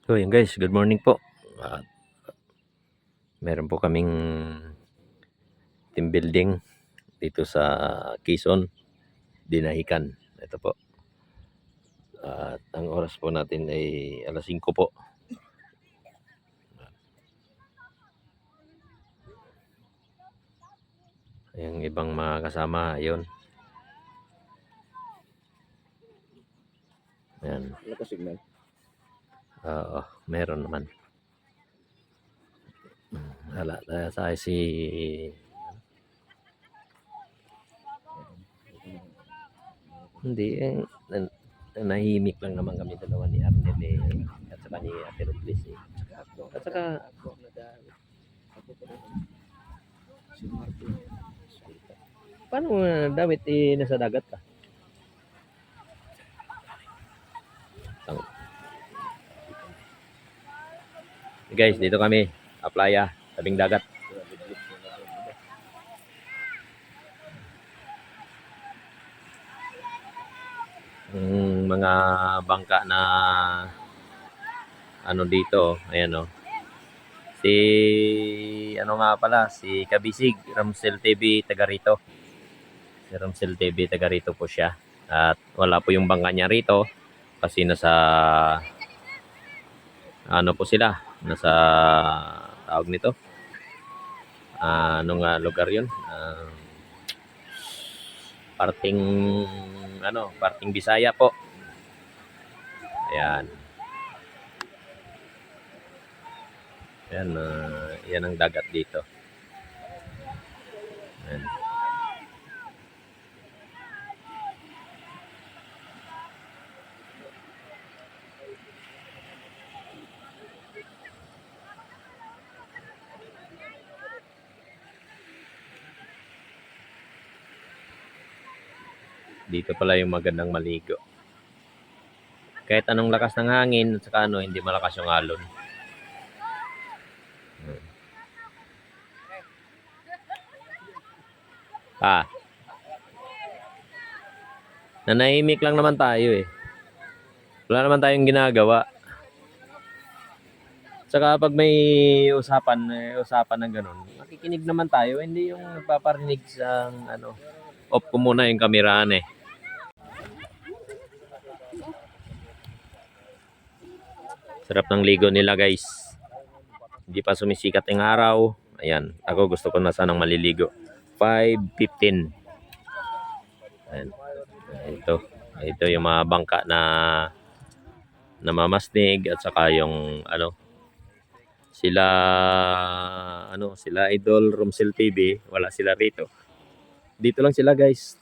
So yun guys, good morning po. Meron po kaming team building dito sa Quezon, Dinahican. Ito po. At ang oras po natin ay alas 5 po. Yung ibang mga kasama, ayun. Ayan. Wala ka signal? Oo, meron naman. Wala. Sa si... Hindi, nahimik lang naman kami dalawa ni Arnel at saka ni Ate Robles At saka... Si Martin. Paano Dawit nasa dagat ka? Guys, dito kami, playa, tabing dagat. Mga bangka na ano dito, ayan o. Si ano nga pala, si Kabisig, Ramsel TV taga rito. Si Ramsel TV taga rito po siya. At wala po yung bangka niya rito kasi nasa ano po sila, nasa tawag nito. Anong lugar 'yun? Parting parting Bisaya po. Ayan. Ayan, yan ang dagat dito. Ayan. Dito pala yung magandang maligo. Kahit anong lakas ng hangin at saka hindi malakas yung alon. Nanahimik lang naman tayo eh. Wala naman tayong ginagawa. Saka pag may usapan ng ganun, makikinig naman tayo. Hindi yung nagpaparinig sa off ko muna yung kameraan eh. Sarap ng ligo nila guys. Hindi pa sumisikat yung araw. Ayan, ako gusto ko na sanang maliligo. 5:15. Ayan. Ito yung mga bangka na namamasnig at saka yung sila Idol Romsel TV, wala sila rito. Dito lang sila guys,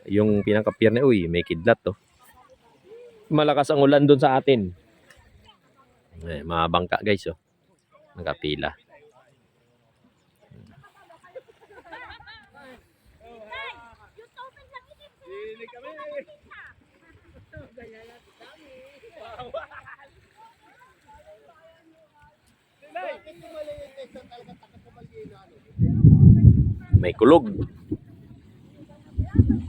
yung pinaka-pier na may kidlat to. Malakas ang ulan doon sa atin. Mga bangka guys nakapila. May kulog.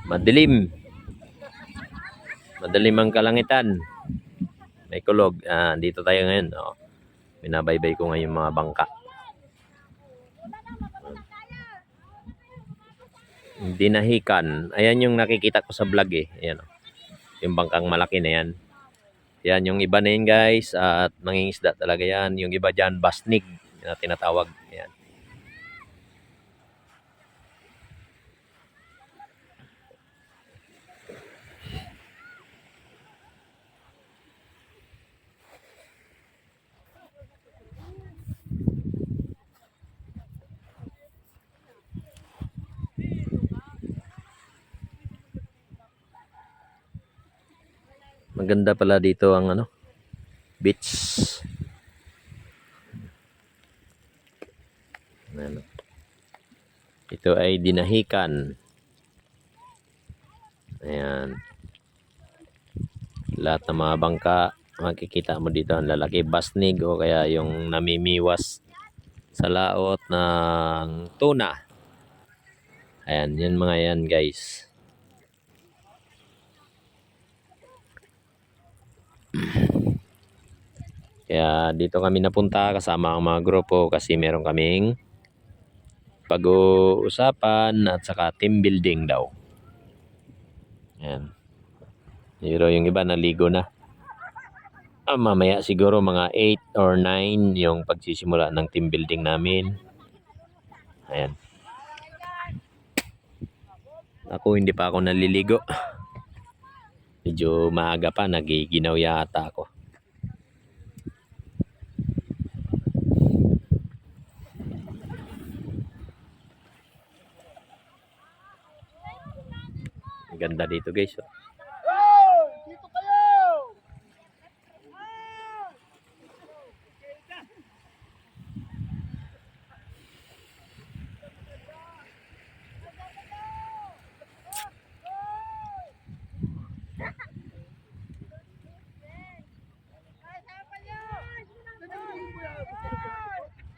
Madilim ang kalangitan. May kulog. Dito tayo ngayon. Binabaybay ko ngayon mga bangka. Dinahican. Ayan yung nakikita ko sa vlog eh. Ayan yung bangkang malaki na yan. Yan yung iba na yun guys. At mangingisda talaga yan. Yung iba dyan basnig na tinatawag. Ayan. Maganda pala dito ang beach. Ito ay Dinahican. Ayan. Lahat ng mga bangka makikita mo dito ang lalaki basnig o kaya yung namimiwas sa laot ng tuna. Ayan, yan mga yan guys. Kaya dito kami napunta kasama ang mga grupo kasi meron kaming pag-uusapan at saka team building daw. Yan. Pero yung iba naligo na. Mamaya siguro mga 8 or 9 yung pagsisimula ng team building namin. Ayan. Ako hindi pa ako naliligo. Medyo maaga pa, nagiginaw yata ako. Ang ganda dito guys. Oh. Dito kayo!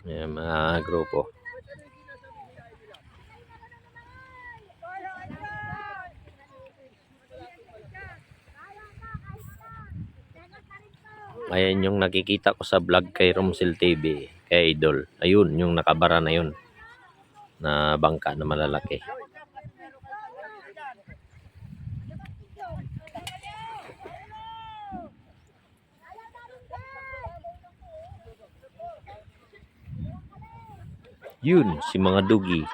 Ayan, mga grupo. Ayan yung nakikita ko sa vlog kay Romsel TV, kay Idol. Ayun, yung nakabara na yun. Na bangka na malalaki. Yun, si mga dugi.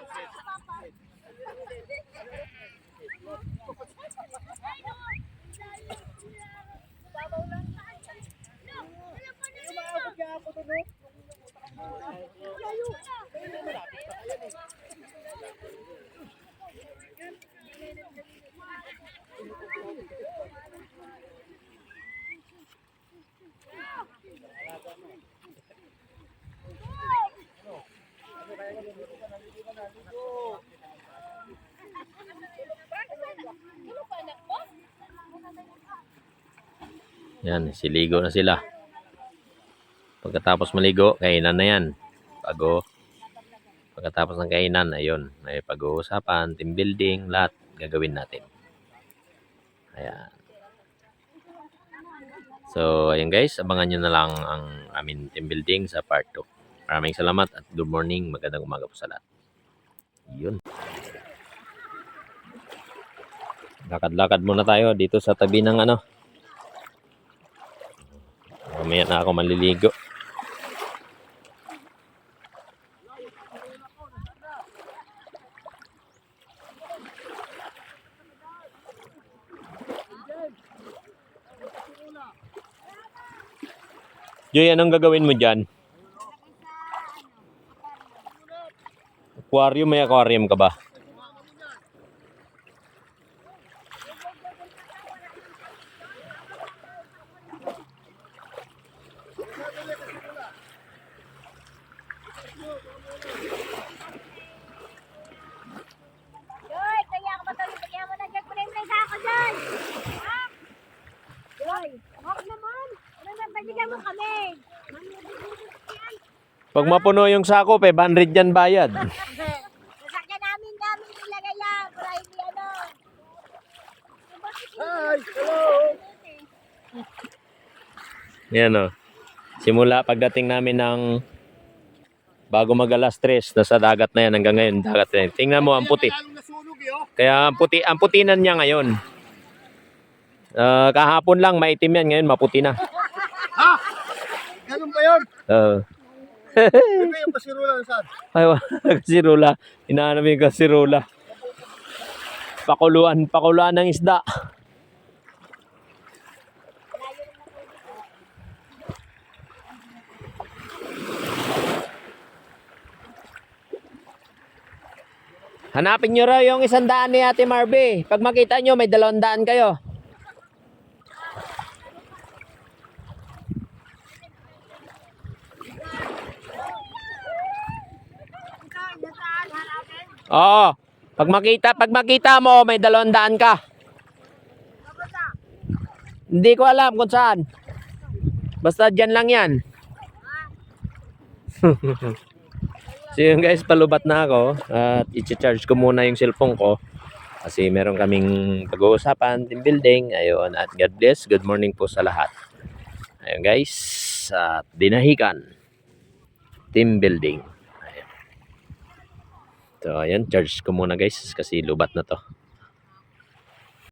Yan, siligo na sila. Pagkatapos maligo, kainan na yan. Pagkatapos ng kainan, ayun, may pag-uusapan, team building, lahat gagawin natin. Ayan. So, ayun guys, abangan nyo na lang ang amin team building sa part 2. Maraming salamat at good morning. Magandang umaga po sa lahat. Yun. Lakad-lakad muna tayo dito sa tabi ng ano. Mamaya na ako maliligo. Joy, anong gagawin mo dyan? Aquarium, may aquarium ka ba? Joy, kaya ako matulog. Kaya mo na dyan. Kulay-kulay sa ako dyan. Ha? Joy, huwag naman. Ano na, balikan mo kami. Pag mapuno yung sako, 500 yan bayad. Sasakyan namin ilagay lang. Para hindi ano. Hi! Hello! Yan o. Simula pagdating namin ng bago mag alas 3, nasa dagat na yan hanggang ngayon. Dagat na yan. Tingnan mo, ang puti. Lalong nasunog eh, oh. Kaya ang putinan niya ngayon. Kahapon lang maitim yan, ngayon maputi na. Ha? Ganun ba yun? Ito yung pasirula na saan? Ay, kasirula. Hinahanap yung kasirula. Pakuluan ng isda. Hanapin nyo raw yung 100 ni Ate Marby. Pag makita nyo, may 200 kayo. Oo. Pag makita mo, may 200 ka. Hindi ko alam kung saan. Basta dyan lang yan. So yun guys, palubat na ako. At i-charge ko muna yung cellphone ko. Kasi meron kaming pag-uusapan, team building. Ayun, at God bless. Good morning po sa lahat. Ayun guys. at Dinahican team building. Ayan. So ayan, charge ko muna guys kasi lubat na to.